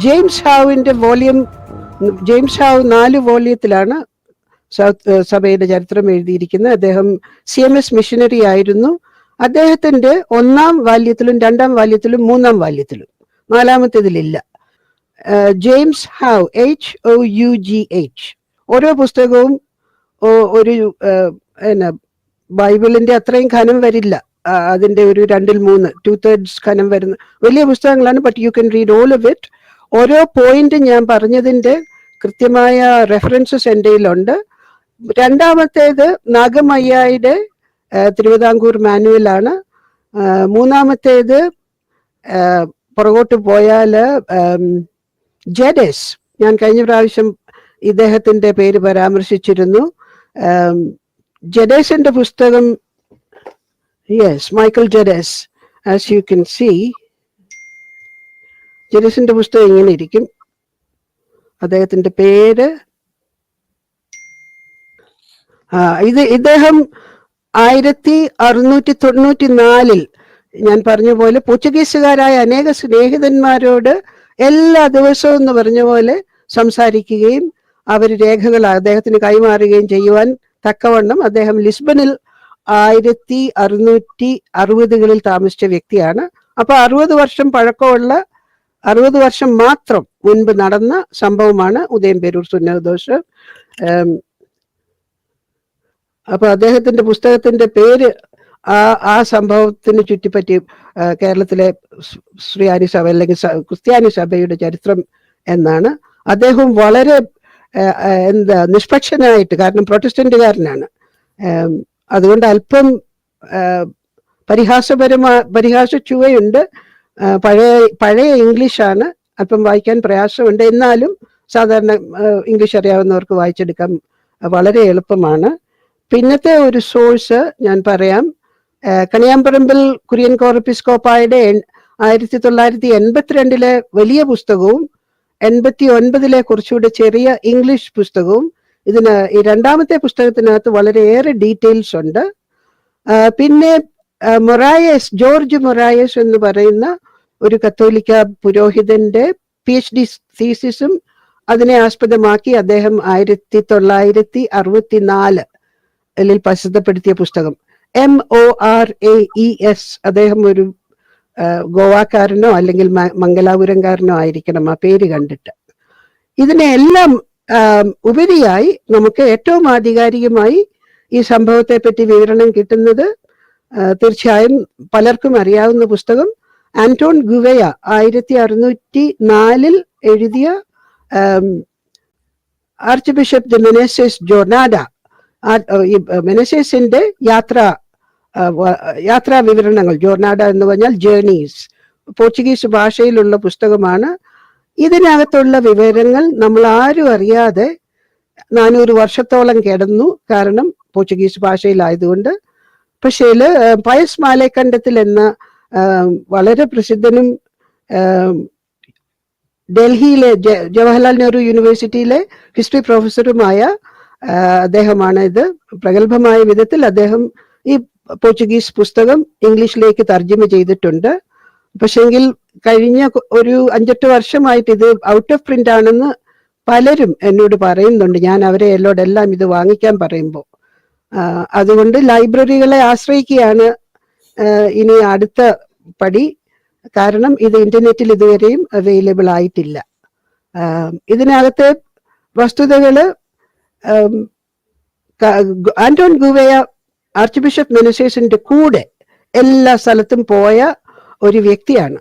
James ഹാവിന്റെ James Hough 4 വോള്യത്തിലാണ് സഭയുടെ ചരിത്രം എഴുതിയിരിക്കുന്നത്. അദ്ദേഹം CMS മിഷനറി ആയിരുന്നു. അദ്ദേഹത്തിന്റെ 1ാം വാല്യത്തിലും 2ാം വാല്യത്തിലും 3ാം വാല്യത്തിലും, 4ാമത്തേതിലില്ല. James Hough HOUGH. ഓരോ പുസ്തകവും ഒരു ബൈബിളിന്റെ അത്രയും ഖനം വരില്ല, അതിന്റെ ഒരു 2/3 2/3 ഖനം വരുന്ന വലിയ പുസ്തകങ്ങളാണ്. But you can read all of it. ഓരോ പോയിന്റ് ഞാൻ പറഞ്ഞതിന്റെ കൃത്യമായ റെഫറൻസസ് എൻ്റെ കയ്യിലുണ്ട്. 2ാമത്തേത് നാഗമയ്യായുടെ തിരുവിതാംകൂർ മാനുവലാണ്. 3ാമത്തേത് പുറകോട്ട് പോയാല് ജഡേസ്. ഞാൻ കഴിഞ്ഞ പ്രാവശ്യം ഇദ്ദേഹത്തിന്റെ പേര് പരാമർശിച്ചിരുന്നു. ജഡേസിന്റെ പുസ്തകം, yes, Michael Geddes. As you can see, ജഡേസിന്റെ പുസ്തകം ഇങ്ങനെ ഇരിക്കും. അദ്ദേഹത്തിന്റെ പേര് ഇദ്ദേഹം 1694 ഞാൻ പറഞ്ഞ പോലെ പോർച്ചുഗീസുകാരായ അനേക സ്നേഹിതന്മാരോട് എല്ലാ ദിവസവും എന്ന് പറഞ്ഞ പോലെ സംസാരിക്കുകയും അവർ രേഖകൾ അദ്ദേഹത്തിന് കൈമാറുകയും ചെയ്യുവാൻ തക്കവണ്ണം അദ്ദേഹം ലിസ്ബണിൽ 1660കളിൽ താമസിച്ച വ്യക്തിയാണ്. അപ്പൊ 60 വർഷം പഴക്കമുള്ള, 60 വർഷം മാത്രം മുൻപ് നടന്ന സംഭവമാണ് ഉദയംപേരൂർ സുന്നഹദോസ്. അപ്പൊ അദ്ദേഹത്തിന്റെ പുസ്തകത്തിന്റെ പേര് ആ സംഭവത്തിന് ചുറ്റിപ്പറ്റി കേരളത്തിലെ ശ്രീയാനി സഭ അല്ലെങ്കിൽ ക്രിസ്ത്യാനി സഭയുടെ ചരിത്രം എന്നാണ്. അദ്ദേഹം വളരെ നിഷ്പക്ഷനായിട്ട്, കാരണം പ്രൊട്ടസ്റ്റന്റുകാരനാണ്, അതുകൊണ്ട് അല്പം പരിഹാസ ചുവയുണ്ട്. പഴയ ഇംഗ്ലീഷാണ്, അല്പം വായിക്കാൻ പ്രയാസമുണ്ട്. എന്നാലും സാധാരണ ഇംഗ്ലീഷ് അറിയാവുന്നവർക്ക് വായിച്ചെടുക്കാൻ വളരെ എളുപ്പമാണ്. പിന്നത്തെ ഒരു സോഴ്സ് ഞാൻ പറയാം. കണിയാമ്പറമ്പിൽ കുര്യൻ കോറപ്പിസ്കോപ്പായുടെ 1982 വലിയ പുസ്തകവും 89 കുറച്ചുകൂടെ ചെറിയ ഇംഗ്ലീഷ് പുസ്തകവും. ഇതിന് ഈ 2ാമത്തെ പുസ്തകത്തിനകത്ത് വളരെയേറെ ഡീറ്റെയിൽസ് ഉണ്ട്. പിന്നെ ജോർജ് മൊറായസ് എന്ന് പറയുന്ന ഒരു കത്തോലിക്ക പുരോഹിതന്റെ PhD തീസിസും അതിനെ ആസ്പദമാക്കി അദ്ദേഹം 1964 പ്രസിദ്ധപ്പെടുത്തിയ പുസ്തകം MORAES. അദ്ദേഹം ഒരു ഗോവാക്കാരനോ അല്ലെങ്കിൽ മംഗലാപുരംകാരനോ ആയിരിക്കണം ആ പേര് കണ്ടിട്ട്. ഇതിനെല്ലാം ഉപരിയായി നമുക്ക് ഏറ്റവും ആധികാരികമായി ഈ സംഭവത്തെ പറ്റി വിവരണം കിട്ടുന്നത് തീർച്ചയായും പലർക്കും അറിയാവുന്ന പുസ്തകം ആന്റോൺ ഗുവയ 1604 എഴുതിയ ആർച്ച് ബിഷപ്പ് ദ മെനേസസ് ജോർനാഡ, മെനേസസിന്റെ യാത്രാ വിവരണങ്ങൾ. ജോർനാഡ എന്ന് പറഞ്ഞാൽ ജേർണീസ്, പോർച്ചുഗീസ് ഭാഷയിലുള്ള പുസ്തകമാണ്. ഇതിനകത്തുള്ള വിവരങ്ങൾ നമ്മൾ ആരും അറിയാതെ 400 വർഷത്തോളം കിടന്നു, കാരണം പോർച്ചുഗീസ് ഭാഷയിലായതുകൊണ്ട്. പക്ഷേ പയസ് മാലേക്കണ്ടത്തിൽ എന്ന വളരെ പ്രസിദ്ധനും ഡൽഹിയിലെ ജവഹർലാൽ നെഹ്റു യൂണിവേഴ്സിറ്റിയിലെ ഹിസ്റ്ററി പ്രൊഫസറുമായ അദ്ദേഹമാണ് ഇത് പ്രഗത്ഭമായ വിധത്തിൽ അദ്ദേഹം ഈ പോർച്ചുഗീസ് പുസ്തകം ഇംഗ്ലീഷിലേക്ക് തർജ്ജമ ചെയ്തിട്ടുണ്ട്. പക്ഷെങ്കിൽ കഴിഞ്ഞ ഒരു 5-8 വർഷമായിട്ട് ഇത് ഔട്ട് ഓഫ് പ്രിന്റ് ആണെന്ന് പലരും എന്നോട് പറയുന്നുണ്ട്. ഞാൻ അവരെ എല്ലാം ഇത് വാങ്ങിക്കാൻ പറയുമ്പോൾ. അതുകൊണ്ട് ലൈബ്രറികളെ ആശ്രയിക്കുകയാണ് ഇനി അടുത്ത പടി. കാരണം ഇത് ഇന്റർനെറ്റിൽ ഇതുവരെയും അവൈലബിൾ ആയിട്ടില്ല. ഇതിനകത്തെ വസ്തുതകള് ആന്റോൺ ഗുവയ ആർച്ച് ബിഷപ്പ് മെനസേസിന്റെ കൂടെ എല്ലാ സ്ഥലത്തും പോയ ഒരു വ്യക്തിയാണ്.